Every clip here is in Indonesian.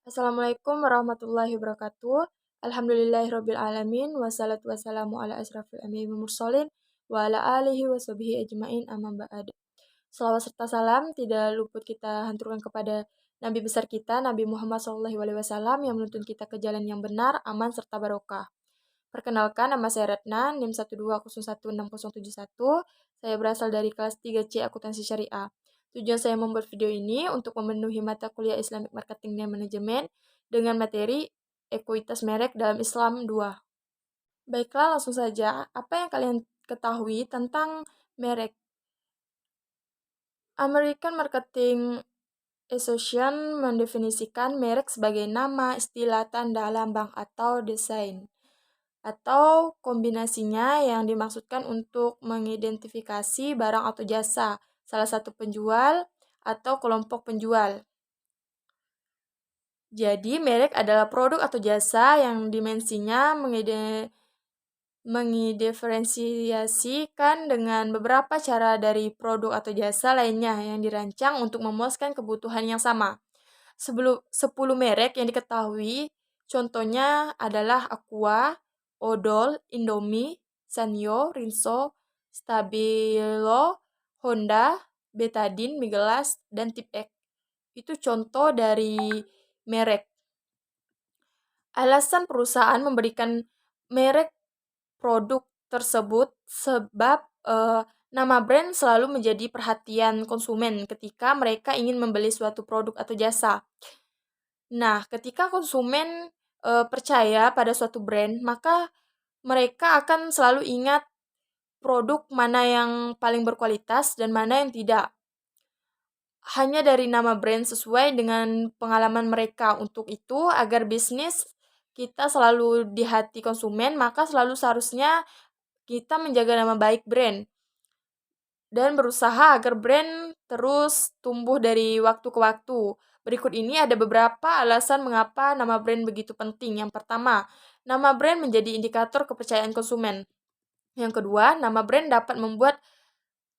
Assalamualaikum warahmatullahi wabarakatuh. Alhamdulillahirabbil alamin wassalatu wassalamu ala asrafil anbiya'i wal mursalin wa ala alihi washabihi ajmain amma ba'd. Salawat serta salam tidak luput kita haturkan kepada Nabi besar kita, Nabi Muhammad SAW yang menuntun kita ke jalan yang benar, aman serta barokah. Perkenalkan, nama saya Retna, NIM 1201671. Saya berasal dari kelas 3C Akuntansi Syariah. Tujuan saya membuat video ini untuk memenuhi mata kuliah Islamic Marketing dan Manajemen dengan materi ekuitas merek dalam Islam 2. Baiklah, langsung saja. Apa yang kalian ketahui tentang merek? American Marketing Association mendefinisikan merek sebagai nama, istilah, tanda, lambang, atau desain atau kombinasinya yang dimaksudkan untuk mengidentifikasi barang atau jasa, salah satu penjual atau kelompok penjual. Jadi, merek adalah produk atau jasa yang dimensinya mengidiferensiasikan dengan beberapa cara dari produk atau jasa lainnya yang dirancang untuk memuaskan kebutuhan yang sama. 10 merek yang diketahui, contohnya adalah Aqua, Odol, Indomie, Sanyo, Rinso, Stabilo, Honda, Betadine, Miglas, dan Tipek. Itu contoh dari merek. Alasan perusahaan memberikan merek produk tersebut sebab nama brand selalu menjadi perhatian konsumen ketika mereka ingin membeli suatu produk atau jasa. Nah, ketika konsumen percaya pada suatu brand, maka mereka akan selalu ingat produk mana yang paling berkualitas dan mana yang tidak. Hanya dari nama brand sesuai dengan pengalaman mereka. Untuk itu, agar bisnis kita selalu di hati konsumen, maka selalu seharusnya kita menjaga nama baik brand dan berusaha agar brand terus tumbuh dari waktu ke waktu. Berikut ini ada beberapa alasan mengapa nama brand begitu penting. Yang pertama, nama brand menjadi indikator kepercayaan konsumen. Yang kedua, nama brand dapat membuat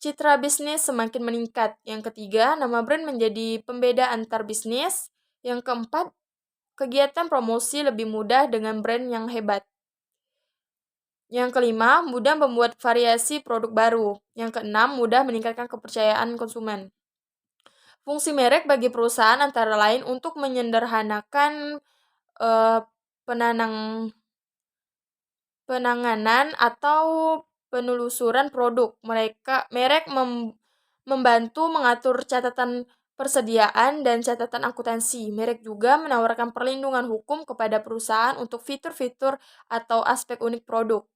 citra bisnis semakin meningkat. Yang ketiga, nama brand menjadi pembeda antar bisnis. Yang keempat, kegiatan promosi lebih mudah dengan brand yang hebat. Yang kelima, mudah membuat variasi produk baru. Yang keenam, mudah meningkatkan kepercayaan konsumen. Fungsi merek bagi perusahaan antara lain untuk menyederhanakan penanganan atau penelusuran produk. Merek membantu mengatur catatan persediaan dan catatan akuntansi. Merek juga menawarkan perlindungan hukum kepada perusahaan untuk fitur-fitur atau aspek unik produk.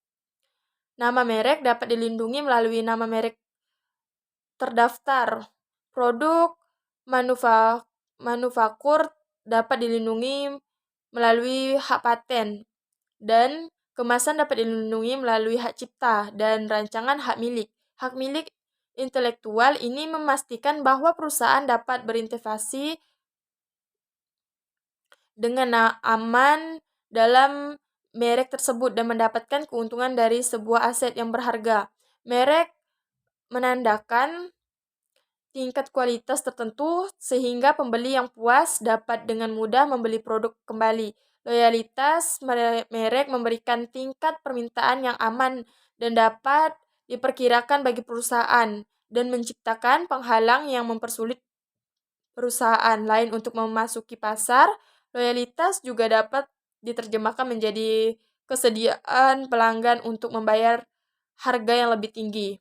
Nama merek dapat dilindungi melalui nama merek terdaftar. Produk manufaktur dapat dilindungi melalui hak paten dan kemasan dapat dilindungi melalui hak cipta dan rancangan hak milik. Hak milik intelektual ini memastikan bahwa perusahaan dapat berinvestasi dengan aman dalam merek tersebut dan mendapatkan keuntungan dari sebuah aset yang berharga. Merek menandakan tingkat kualitas tertentu sehingga pembeli yang puas dapat dengan mudah membeli produk kembali. Loyalitas merek memberikan tingkat permintaan yang aman dan dapat diperkirakan bagi perusahaan dan menciptakan penghalang yang mempersulit perusahaan lain untuk memasuki pasar. Loyalitas juga dapat diterjemahkan menjadi kesediaan pelanggan untuk membayar harga yang lebih tinggi.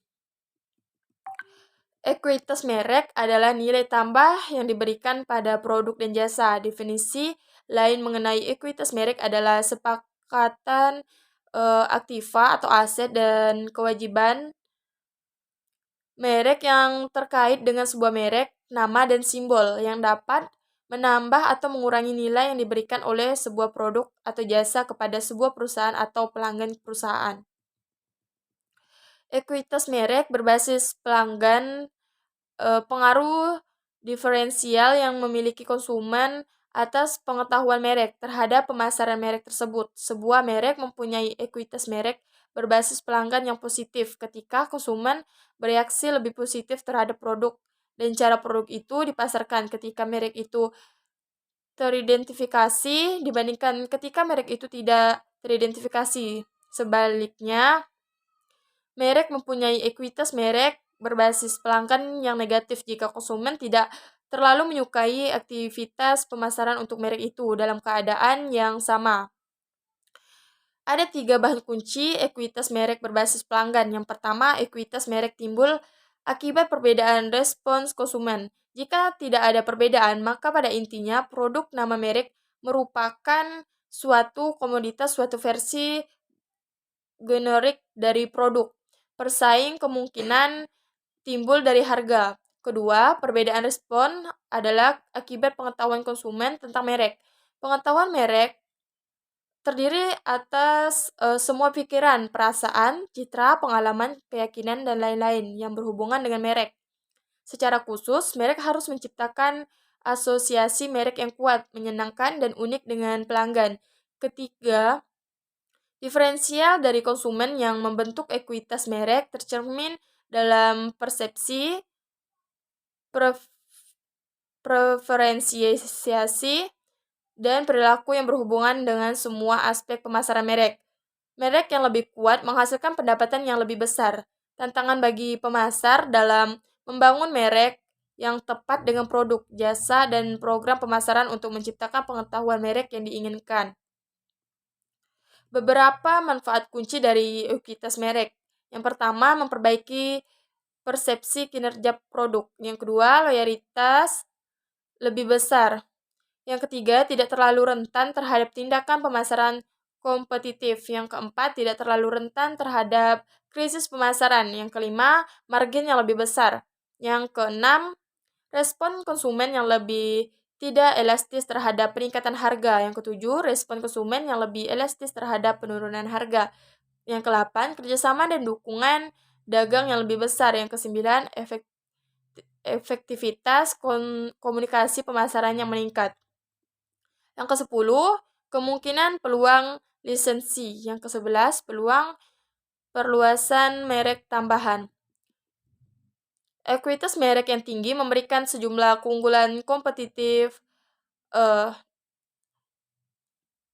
Ekuitas merek adalah nilai tambah yang diberikan pada produk dan jasa. Definisi lain mengenai ekuitas merek adalah sepakatan aktiva atau aset dan kewajiban merek yang terkait dengan sebuah merek, nama, dan simbol yang dapat menambah atau mengurangi nilai yang diberikan oleh sebuah produk atau jasa kepada sebuah perusahaan atau pelanggan perusahaan. Ekuitas merek berbasis pelanggan pengaruh diferensial yang memiliki konsumen atas pengetahuan merek terhadap pemasaran merek tersebut. Sebuah merek mempunyai ekuitas merek berbasis pelanggan yang positif ketika konsumen bereaksi lebih positif terhadap produk dan cara produk itu dipasarkan. Ketika merek itu teridentifikasi dibandingkan ketika merek itu tidak teridentifikasi. Sebaliknya, merek mempunyai ekuitas merek berbasis pelanggan yang negatif jika konsumen tidak terlalu menyukai aktivitas pemasaran untuk merek itu dalam keadaan yang sama. Ada 3 bahan kunci ekuitas merek berbasis pelanggan. Yang pertama, ekuitas merek timbul akibat perbedaan respons konsumen. Jika tidak ada perbedaan, maka pada intinya produk nama merek merupakan suatu komoditas, suatu versi generik dari produk. Persaing kemungkinan timbul dari harga. Kedua, perbedaan respon adalah akibat pengetahuan konsumen tentang merek. Pengetahuan merek terdiri atas semua pikiran, perasaan, citra, pengalaman, keyakinan, dan lain-lain yang berhubungan dengan merek. Secara khusus, merek harus menciptakan asosiasi merek yang kuat, menyenangkan, dan unik dengan pelanggan. Ketiga, diferensial dari konsumen yang membentuk ekuitas merek tercermin dalam persepsi, preferensiasi, dan perilaku yang berhubungan dengan semua aspek pemasaran merek. Merek yang lebih kuat menghasilkan pendapatan yang lebih besar. Tantangan bagi pemasar dalam membangun merek yang tepat dengan produk, jasa, dan program pemasaran untuk menciptakan pengetahuan merek yang diinginkan. Beberapa manfaat kunci dari ekuitas merek. Yang pertama, memperbaiki persepsi kinerja produk. Yang kedua, loyalitas lebih besar. Yang ketiga, tidak terlalu rentan terhadap tindakan pemasaran kompetitif. Yang keempat, tidak terlalu rentan terhadap krisis pemasaran. Yang kelima, margin yang lebih besar. Yang keenam, respon konsumen yang lebih tidak elastis terhadap peningkatan harga. Yang ketujuh, respon konsumen yang lebih elastis terhadap penurunan harga. Yang kedelapan, kerjasama dan dukungan dagang yang lebih besar. Yang kesembilan, efektivitas komunikasi pemasaran yang meningkat. Yang kesepuluh, kemungkinan peluang lisensi. Yang kesebelas, peluang perluasan merek tambahan. Ekuitas merek yang tinggi memberikan sejumlah keunggulan kompetitif.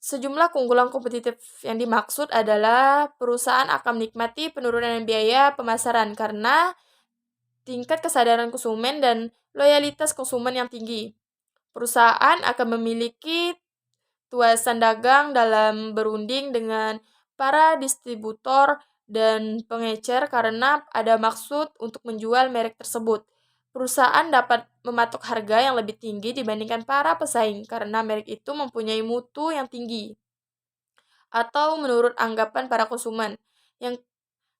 Sejumlah keunggulan kompetitif yang dimaksud adalah perusahaan akan menikmati penurunan biaya pemasaran karena tingkat kesadaran konsumen dan loyalitas konsumen yang tinggi. Perusahaan akan memiliki tuasan dagang dalam berunding dengan para distributor dan pengecer karena ada maksud untuk menjual merek tersebut. Perusahaan dapat mematok harga yang lebih tinggi dibandingkan para pesaing karena merek itu mempunyai mutu yang tinggi atau menurut anggapan para konsumen. Yang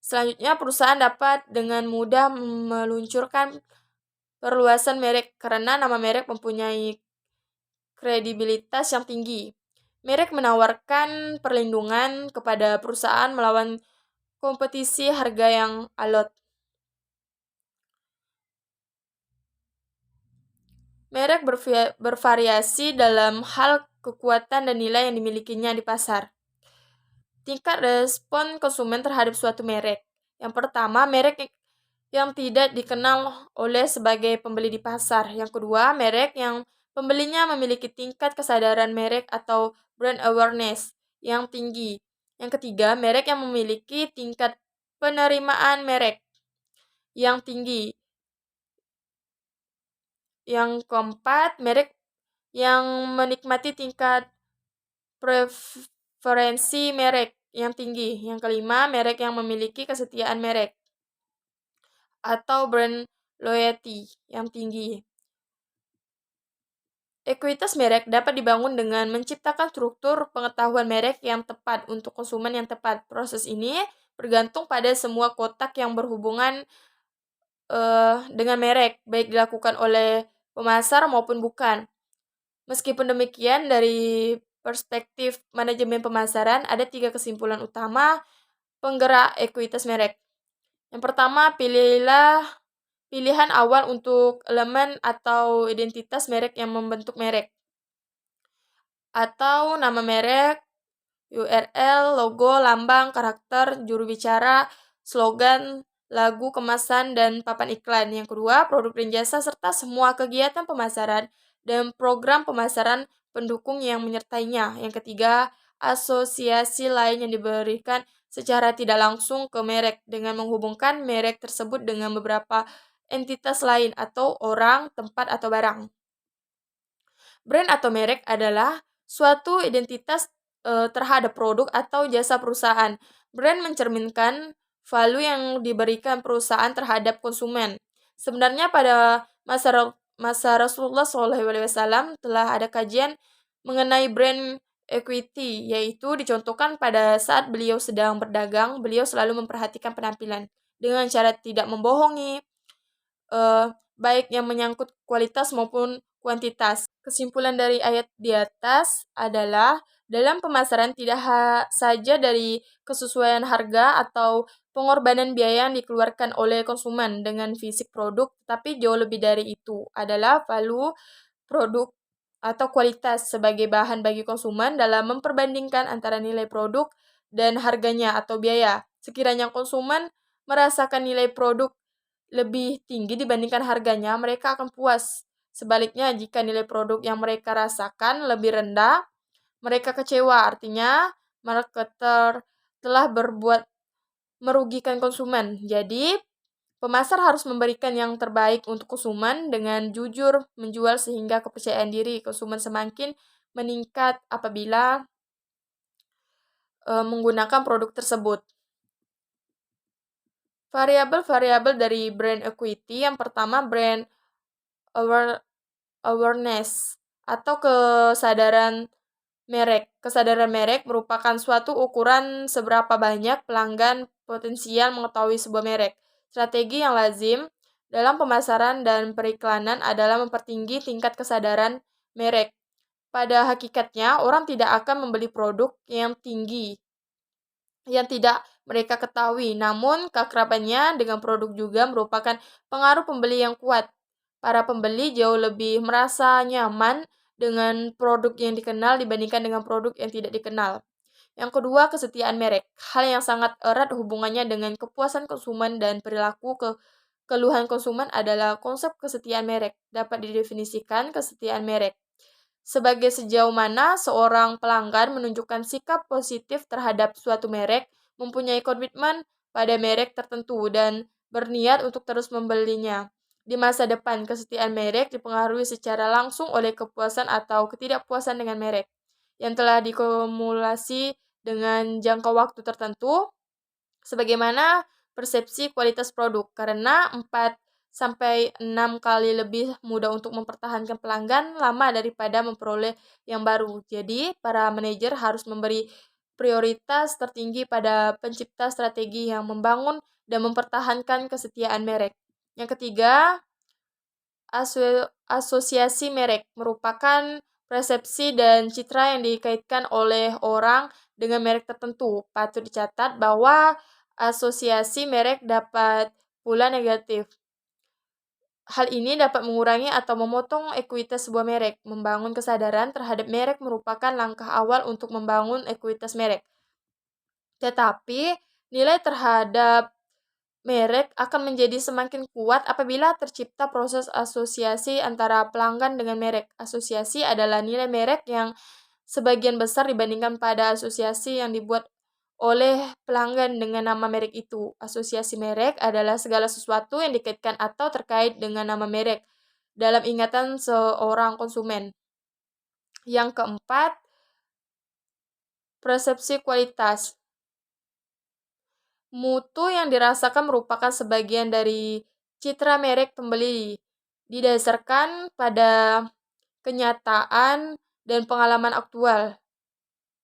selanjutnya, perusahaan dapat dengan mudah meluncurkan perluasan merek karena nama merek mempunyai kredibilitas yang tinggi. Merek menawarkan perlindungan kepada perusahaan melawan kompetisi harga yang alot. Merek bervariasi dalam hal kekuatan dan nilai yang dimilikinya di pasar. Tingkat respon konsumen terhadap suatu merek. Yang pertama, merek yang tidak dikenal oleh sebagai pembeli di pasar. Yang kedua, merek yang pembelinya memiliki tingkat kesadaran merek atau brand awareness yang tinggi. Yang ketiga, merek yang memiliki tingkat penerimaan merek yang tinggi. Yang keempat, merek yang menikmati tingkat preferensi merek yang tinggi. Yang kelima, merek yang memiliki kesetiaan merek atau brand loyalty yang tinggi. Ekuitas merek dapat dibangun dengan menciptakan struktur pengetahuan merek yang tepat untuk konsumen yang tepat. Proses ini bergantung pada semua kotak yang berhubungan dengan merek, baik dilakukan oleh pemasar maupun bukan. Meskipun demikian, dari perspektif manajemen pemasaran, ada 3 kesimpulan utama penggerak ekuitas merek. Yang pertama, pilihan awal untuk elemen atau identitas merek yang membentuk merek. Atau nama merek, URL, logo, lambang, karakter, juru bicara, slogan, lagu, kemasan, dan papan iklan. Yang kedua, produk dan jasa serta semua kegiatan pemasaran dan program pemasaran pendukung yang menyertainya. Yang ketiga, asosiasi lain yang diberikan secara tidak langsung ke merek dengan menghubungkan merek tersebut dengan beberapa entitas lain atau orang, tempat, atau barang. Brand atau merek adalah suatu identitas terhadap produk atau jasa perusahaan. Brand mencerminkan value yang diberikan perusahaan terhadap konsumen. Sebenarnya pada masa Rasulullah SAW telah ada kajian mengenai brand equity, yaitu dicontohkan pada saat beliau sedang berdagang, beliau selalu memperhatikan penampilan dengan cara tidak membohongi, eh, baik yang menyangkut kualitas maupun kuantitas. Kesimpulan dari ayat di atas adalah dalam pemasaran tidak saja dari kesesuaian harga atau pengorbanan biaya yang dikeluarkan oleh konsumen dengan fisik produk, tapi jauh lebih dari itu adalah value produk atau kualitas sebagai bahan bagi konsumen dalam memperbandingkan antara nilai produk dan harganya atau biaya. Sekiranya konsumen merasakan nilai produk lebih tinggi dibandingkan harganya, mereka akan puas. Sebaliknya, jika nilai produk yang mereka rasakan lebih rendah, mereka kecewa. Artinya, marketer telah berbuat merugikan konsumen. Jadi, pemasar harus memberikan yang terbaik untuk konsumen dengan jujur menjual sehingga kepercayaan diri konsumen semakin meningkat apabila menggunakan produk tersebut. Variabel-variabel dari brand equity yang pertama brand awareness atau kesadaran merek. Kesadaran merek merupakan suatu ukuran seberapa banyak pelanggan potensial mengetahui sebuah merek. Strategi yang lazim dalam pemasaran dan periklanan adalah mempertinggi tingkat kesadaran merek. Pada hakikatnya, orang tidak akan membeli produk yang tinggi yang tidak mereka ketahui. Namun, keakrabannya dengan produk juga merupakan pengaruh pembeli yang kuat. Para pembeli jauh lebih merasa nyaman dengan produk yang dikenal dibandingkan dengan produk yang tidak dikenal. Yang kedua, kesetiaan merek. Hal yang sangat erat hubungannya dengan kepuasan konsumen dan perilaku keluhan konsumen adalah konsep kesetiaan merek. Dapat didefinisikan kesetiaan merek sebagai sejauh mana seorang pelanggan menunjukkan sikap positif terhadap suatu merek, mempunyai komitmen pada merek tertentu, dan berniat untuk terus membelinya. Di masa depan, kesetiaan merek dipengaruhi secara langsung oleh kepuasan atau ketidakpuasan dengan merek yang telah dikumulasi dengan jangka waktu tertentu, sebagaimana persepsi kualitas produk, karena 4 sampai 6 kali lebih mudah untuk mempertahankan pelanggan lama daripada memperoleh yang baru. Jadi, para manajer harus memberi prioritas tertinggi pada pencipta strategi yang membangun dan mempertahankan kesetiaan merek. Yang ketiga, asosiasi merek merupakan persepsi dan citra yang dikaitkan oleh orang dengan merek tertentu. Patut dicatat bahwa asosiasi merek dapat pula negatif. Hal ini dapat mengurangi atau memotong ekuitas sebuah merek. Membangun kesadaran terhadap merek merupakan langkah awal untuk membangun ekuitas merek. Tetapi, nilai terhadap merek akan menjadi semakin kuat apabila tercipta proses asosiasi antara pelanggan dengan merek. Asosiasi adalah nilai merek yang sebagian besar dibandingkan pada asosiasi yang dibuat oleh pelanggan dengan nama merek itu. Asosiasi merek adalah segala sesuatu yang dikaitkan atau terkait dengan nama merek dalam ingatan seorang konsumen. Yang keempat, persepsi kualitas. Mutu yang dirasakan merupakan sebagian dari citra merek pembeli, didasarkan pada kenyataan dan pengalaman aktual.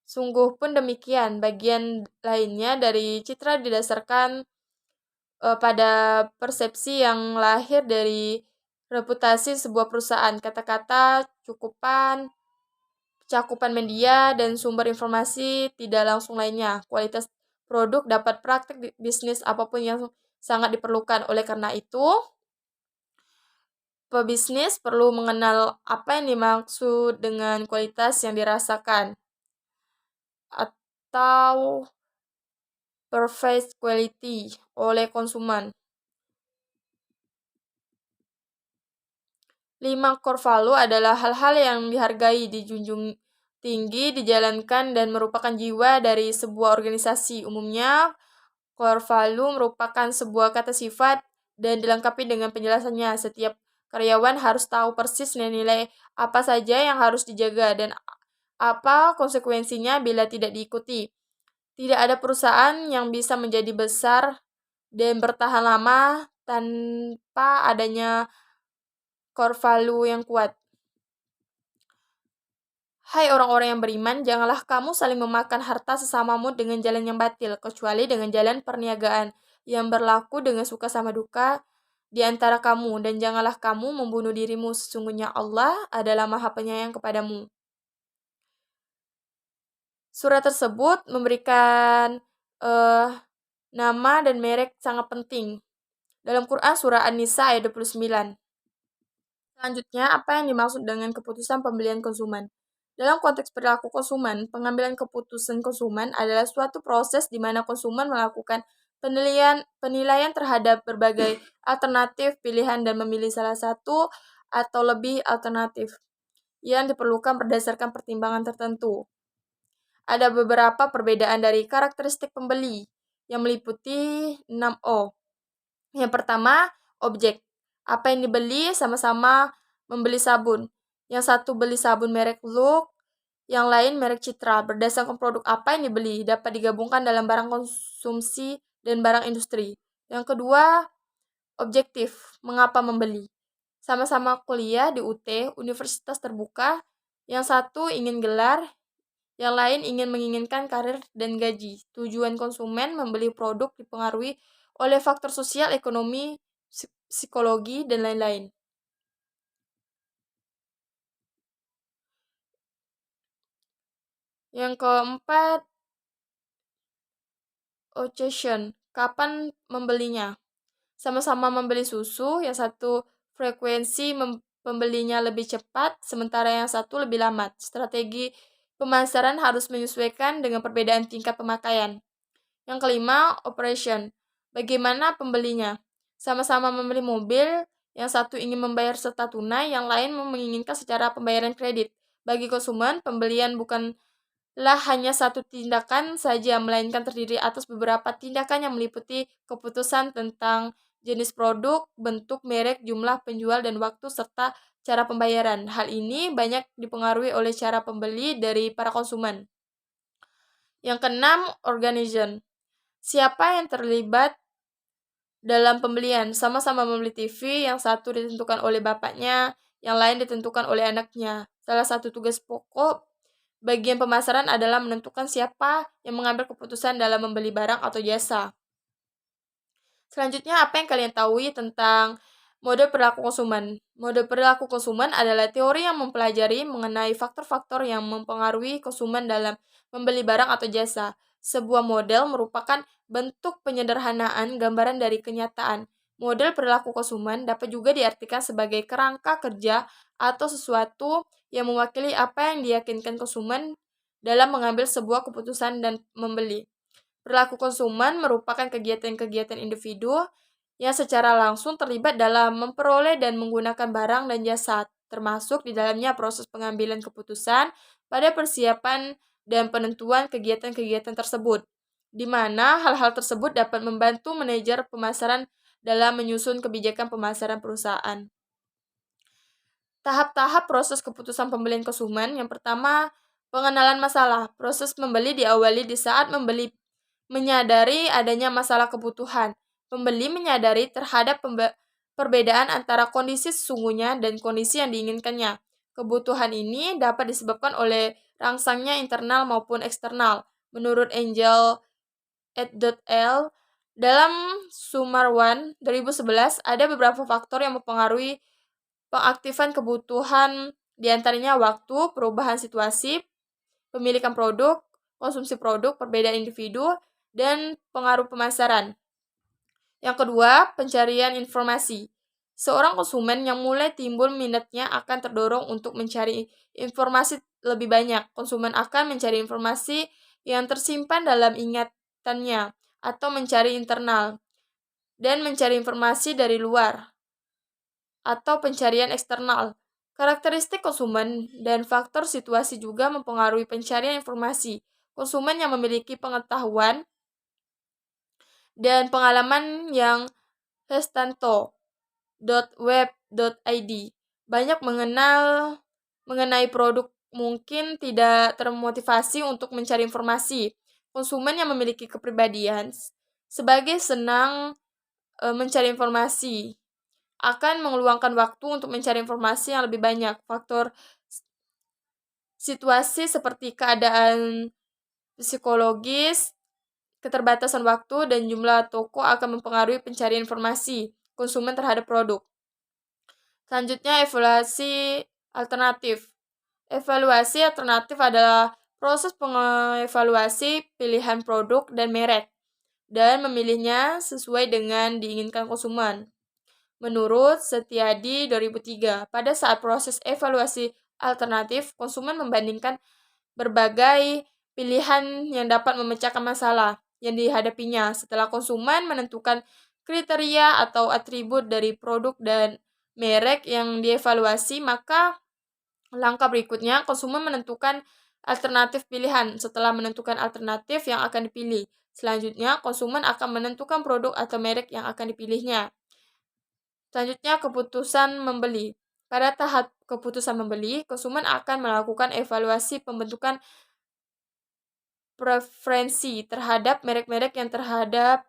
Sungguh pun demikian, bagian lainnya dari citra didasarkan pada persepsi yang lahir dari reputasi sebuah perusahaan. Kata-kata cukupan, cakupan media, dan sumber informasi tidak langsung lainnya. Kualitas produk dapat praktik bisnis apapun yang sangat diperlukan. Oleh karena itu, pebisnis perlu mengenal apa yang dimaksud dengan kualitas yang dirasakan atau perceived quality oleh konsumen. 5 core value adalah hal-hal yang dihargai, dijunjung tinggi, dijalankan, dan merupakan jiwa dari sebuah organisasi. Umumnya, core value merupakan sebuah kata sifat dan dilengkapi dengan penjelasannya. Setiap karyawan harus tahu persis nilai-nilai apa saja yang harus dijaga dan apa konsekuensinya bila tidak diikuti. Tidak ada perusahaan yang bisa menjadi besar dan bertahan lama tanpa adanya core value yang kuat. Hai orang-orang yang beriman, janganlah kamu saling memakan harta sesamamu dengan jalan yang batil, kecuali dengan jalan perniagaan yang berlaku dengan suka sama duka di antara kamu, dan janganlah kamu membunuh dirimu, sesungguhnya Allah adalah Maha Penyayang kepadamu. Surat tersebut memberikan nama dan merek sangat penting. Dalam Quran surah An-Nisa ayat 29. Selanjutnya, apa yang dimaksud dengan keputusan pembelian konsumen? Dalam konteks perilaku konsumen, pengambilan keputusan konsumen adalah suatu proses di mana konsumen melakukan penilaian terhadap berbagai alternatif pilihan dan memilih salah satu atau lebih alternatif yang diperlukan berdasarkan pertimbangan tertentu. Ada beberapa perbedaan dari karakteristik pembeli yang meliputi 6O. Yang pertama, objek. Apa yang dibeli sama-sama membeli sabun. Yang satu beli sabun merek Look, yang lain merek Citra. Berdasarkan produk apa yang dibeli, dapat digabungkan dalam barang konsumsi dan barang industri. Yang kedua, objektif. Mengapa membeli? Sama-sama kuliah di UT, Universitas Terbuka. Yang satu ingin gelar, yang lain menginginkan karir dan gaji. Tujuan konsumen membeli produk dipengaruhi oleh faktor sosial, ekonomi, psikologi, dan lain-lain. Yang keempat, occasion. Kapan membelinya? Sama-sama membeli susu, yang satu frekuensi pembelinya lebih cepat, sementara yang satu lebih lambat. Strategi pemasaran harus menyesuaikan dengan perbedaan tingkat pemakaian. Yang kelima, operation. Bagaimana pembelinya? Sama-sama membeli mobil, yang satu ingin membayar serta tunai, yang lain menginginkan secara pembayaran kredit. Bagi konsumen, pembelian bukanlah hanya satu tindakan saja, melainkan terdiri atas beberapa tindakan yang meliputi keputusan tentang jenis produk, bentuk, merek, jumlah penjual, dan waktu, serta cara pembayaran. Hal ini banyak dipengaruhi oleh cara pembeli dari para konsumen. Yang keenam, organization. Siapa yang terlibat dalam pembelian? Sama-sama membeli TV, yang satu ditentukan oleh bapaknya, yang lain ditentukan oleh anaknya. Salah satu tugas pokok bagian pemasaran adalah menentukan siapa yang mengambil keputusan dalam membeli barang atau jasa. Selanjutnya, apa yang kalian tahu tentang mode perilaku konsumen? Mode perilaku konsumen adalah teori yang mempelajari mengenai faktor-faktor yang mempengaruhi konsumen dalam membeli barang atau jasa. Sebuah model merupakan bentuk penyederhanaan gambaran dari kenyataan. Model perilaku konsumen dapat juga diartikan sebagai kerangka kerja atau sesuatu yang mewakili apa yang diyakinkan konsumen dalam mengambil sebuah keputusan dan membeli. Perilaku konsumen merupakan kegiatan-kegiatan individu yang secara langsung terlibat dalam memperoleh dan menggunakan barang dan jasa, termasuk di dalamnya proses pengambilan keputusan pada persiapan dan penentuan kegiatan-kegiatan tersebut, di mana hal-hal tersebut dapat membantu manajer pemasaran dalam menyusun kebijakan pemasaran perusahaan. Tahap-tahap proses keputusan pembelian konsumen. Yang pertama, pengenalan masalah. Proses membeli diawali di saat membeli menyadari adanya masalah kebutuhan. Pembeli menyadari terhadap perbedaan antara kondisi sesungguhnya dan kondisi yang diinginkannya. Kebutuhan ini dapat disebabkan oleh rangsangnya internal maupun eksternal. Menurut Angel et al. Dalam Sumarwan 2011, ada beberapa faktor yang mempengaruhi pengaktifan kebutuhan, diantaranya waktu, perubahan situasi, pemilikan produk, konsumsi produk, perbedaan individu, dan pengaruh pemasaran. Yang kedua, pencarian informasi. Seorang konsumen yang mulai timbul minatnya akan terdorong untuk mencari informasi lebih banyak. Konsumen akan mencari informasi yang tersimpan dalam ingatannya atau mencari internal dan mencari informasi dari luar. atau pencarian eksternal. Karakteristik konsumen dan faktor situasi juga mempengaruhi pencarian informasi. Konsumen yang memiliki pengetahuan dan pengalaman yang hestanto.web.id banyak mengenai produk mungkin tidak termotivasi untuk mencari informasi. Konsumen yang memiliki kepribadian sebagai senang mencari informasi akan mengeluangkan waktu untuk mencari informasi yang lebih banyak. Faktor situasi seperti keadaan psikologis, keterbatasan waktu, dan jumlah toko akan mempengaruhi pencarian informasi konsumen terhadap produk. Selanjutnya, evaluasi alternatif. Evaluasi alternatif adalah proses pengevaluasi pilihan produk dan merek dan memilihnya sesuai dengan diinginkan konsumen. Menurut Setiadi 2003, pada saat proses evaluasi alternatif, konsumen membandingkan berbagai pilihan yang dapat memecahkan masalah yang dihadapinya. Setelah konsumen menentukan kriteria atau atribut dari produk dan merek yang dievaluasi, maka langkah berikutnya konsumen menentukan alternatif pilihan. Setelah menentukan alternatif yang akan dipilih, selanjutnya konsumen akan menentukan produk atau merek yang akan dipilihnya. Selanjutnya, keputusan membeli. Pada tahap keputusan membeli, konsumen akan melakukan evaluasi pembentukan preferensi terhadap merek-merek yang terdapat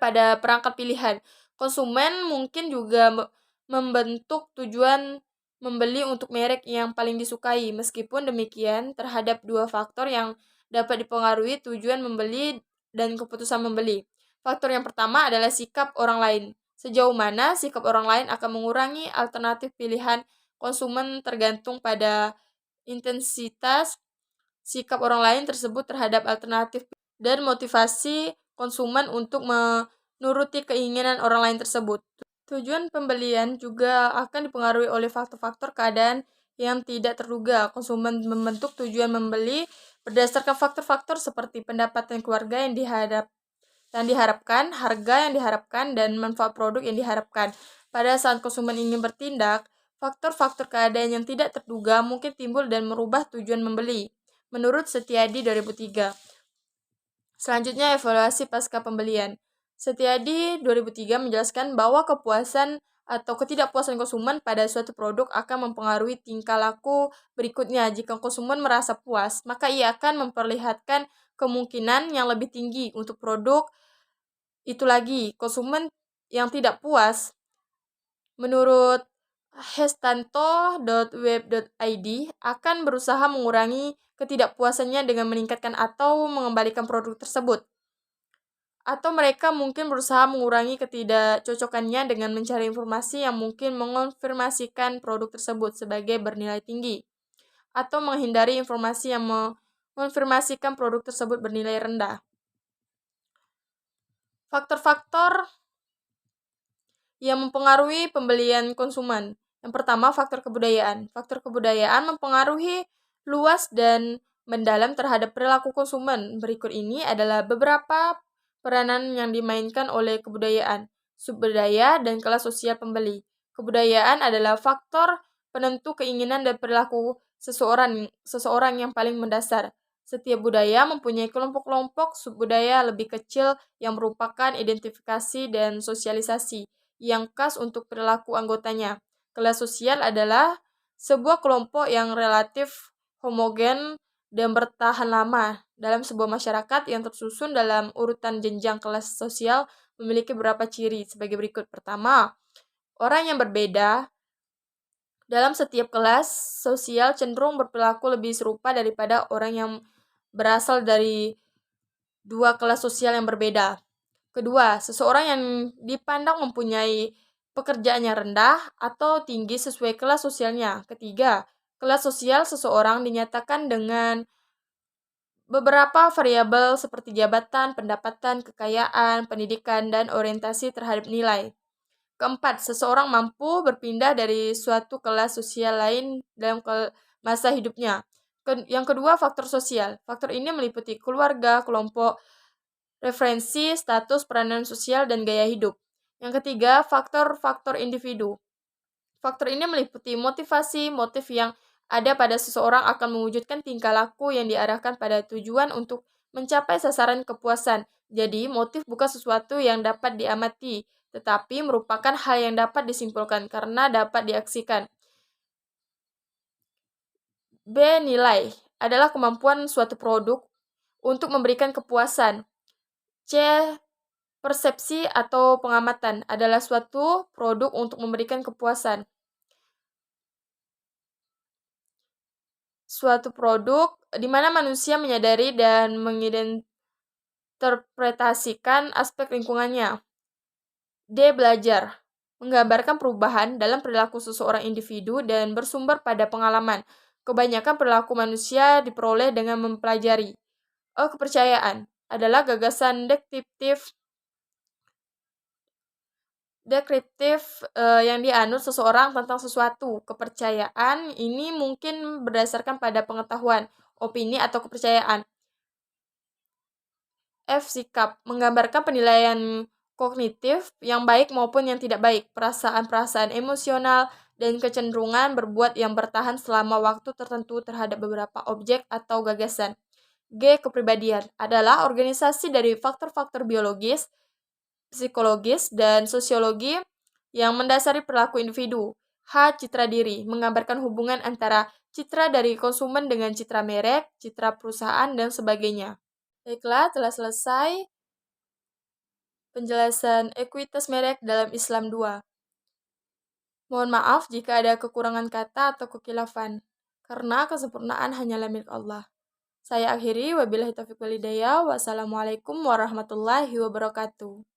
pada perangkat pilihan. Konsumen mungkin juga membentuk tujuan membeli untuk merek yang paling disukai. Meskipun demikian, terhadap dua faktor yang dapat dipengaruhi tujuan membeli dan keputusan membeli. Faktor yang pertama adalah sikap orang lain. Sejauh mana sikap orang lain akan mengurangi alternatif pilihan konsumen tergantung pada intensitas sikap orang lain tersebut terhadap alternatif dan motivasi konsumen untuk menuruti keinginan orang lain tersebut. Tujuan pembelian juga akan dipengaruhi oleh faktor-faktor keadaan yang tidak terduga. Konsumen membentuk tujuan membeli berdasarkan faktor-faktor seperti pendapatan keluarga yang diharapkan, harga yang diharapkan, dan manfaat produk yang diharapkan. Pada saat konsumen ingin bertindak, faktor-faktor keadaan yang tidak terduga mungkin timbul dan merubah tujuan membeli. Menurut Setiadi 2003. Selanjutnya, evaluasi pasca pembelian. Setiadi 2003 menjelaskan bahwa kepuasan atau ketidakpuasan konsumen pada suatu produk akan mempengaruhi tingkah laku berikutnya. Jika konsumen merasa puas, maka ia akan memperlihatkan kemungkinan yang lebih tinggi untuk produk itu lagi. Konsumen yang tidak puas, menurut hestanto.web.id, akan berusaha mengurangi ketidakpuasannya dengan meningkatkan atau mengembalikan produk tersebut. Atau mereka mungkin berusaha mengurangi ketidakcocokannya dengan mencari informasi yang mungkin mengonfirmasikan produk tersebut sebagai bernilai tinggi. Atau menghindari informasi yang mengonfirmasikan produk tersebut bernilai rendah. Faktor-faktor yang mempengaruhi pembelian konsumen. Yang pertama, faktor kebudayaan. Faktor kebudayaan mempengaruhi luas dan mendalam terhadap perilaku konsumen. Berikut ini adalah beberapa peranan yang dimainkan oleh kebudayaan, subbudaya, dan kelas sosial pembeli. Kebudayaan adalah faktor penentu keinginan dan perilaku seseorang yang paling mendasar. Setiap budaya mempunyai kelompok-kelompok subbudaya lebih kecil yang merupakan identifikasi dan sosialisasi yang khas untuk perilaku anggotanya. Kelas sosial adalah sebuah kelompok yang relatif homogen dan bertahan lama dalam sebuah masyarakat yang tersusun dalam urutan jenjang kelas sosial memiliki beberapa ciri sebagai berikut. Pertama, orang yang berbeda dalam setiap kelas sosial cenderung berperilaku lebih serupa daripada orang yang berasal dari dua kelas sosial yang berbeda. Kedua, seseorang yang dipandang mempunyai pekerjaan yang rendah atau tinggi sesuai kelas sosialnya. Ketiga, kelas sosial seseorang dinyatakan dengan beberapa variabel seperti jabatan, pendapatan, kekayaan, pendidikan, dan orientasi terhadap nilai. Keempat, seseorang mampu berpindah dari suatu kelas sosial lain dalam masa hidupnya. Yang kedua, faktor sosial. Faktor ini meliputi keluarga, kelompok, referensi, status, peranan sosial, dan gaya hidup. Yang ketiga, faktor-faktor individu. Faktor ini meliputi motivasi, motif yang ada pada seseorang akan mewujudkan tingkah laku yang diarahkan pada tujuan untuk mencapai sasaran kepuasan. Jadi, motif bukan sesuatu yang dapat diamati, tetapi merupakan hal yang dapat disimpulkan karena dapat diaksikan. B. Nilai adalah kemampuan suatu produk untuk memberikan kepuasan. C. Persepsi atau pengamatan adalah suatu produk untuk memberikan kepuasan. Suatu produk di mana manusia menyadari dan menginterpretasikan aspek lingkungannya. D. Belajar menggambarkan perubahan dalam perilaku seseorang individu dan bersumber pada pengalaman. Kebanyakan perilaku manusia diperoleh dengan mempelajari. E. Kepercayaan adalah gagasan dekriptif yang dianut seseorang tentang sesuatu. Kepercayaan ini mungkin berdasarkan pada pengetahuan, opini, atau kepercayaan. F. Sikap menggambarkan penilaian kognitif yang baik maupun yang tidak baik, perasaan-perasaan emosional, dan kecenderungan berbuat yang bertahan selama waktu tertentu terhadap beberapa objek atau gagasan. G. Kepribadian adalah organisasi dari faktor-faktor biologis, psikologis, dan sosiologi yang mendasari perilaku individu. H. Citra diri menggambarkan hubungan antara citra dari konsumen dengan citra merek, citra perusahaan, dan sebagainya. Baiklah, telah selesai penjelasan ekuitas merek dalam Islam 2. Mohon maaf jika ada kekurangan kata atau kekhilafan, karena kesempurnaan hanyalah milik Allah. Saya akhiri, wabillahi taufiq wal hidayah. Wassalamualaikum warahmatullahi wabarakatuh.